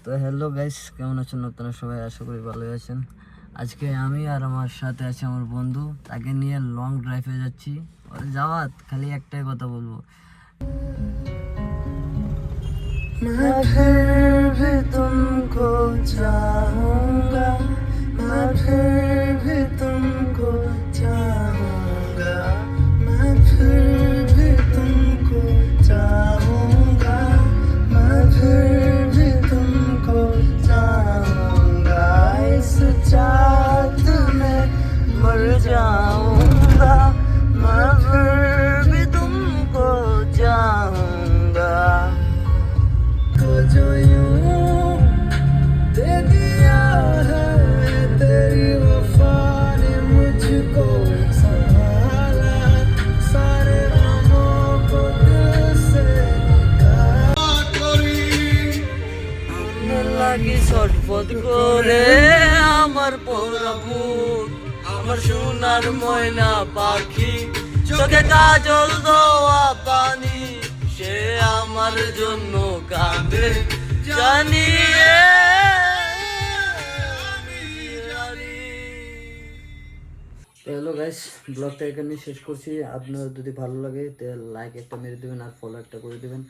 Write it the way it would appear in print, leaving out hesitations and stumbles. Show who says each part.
Speaker 1: তো hello guys, কেমন আছেন আপনারা সবাই? আশা করি ভালোই আছেন। আজকে আমি আর আমার সাথে আছে আমার বন্ধু, তাকে নিয়ে লং ড্রাইভে যাচ্ছি। যাওয়াত খালি একটাই কথা বলবো, मैं फिर भी तुमको चाहूंगा, मैं फिर भी तुमको चाहूंगा, मैं फिर भी तुमको चाहूंगा, मैं फिर भी तुमको चाहूंगा, इस चाहत में मर जाऊंगा, मैं फिर भी तुमको चाहूंगा। जो यूं दे दिया है तेरी वफा ने मुझको संभाला, सारे गमों को दिल से লাগি ছটফট করে আমার প্রভু, আমার সোনার ময়না পাখি, চোখে কাজল দেওয়া পানি, সে আমার জন্য কাঁদে জানি। হ্যালো গাইস, ব্লগটা এখানে শেষ করছি। আপনার যদি ভালো লাগে তাহলে লাইক একটা মেরে দেবেন আর ফলো একটা করে দেবেন।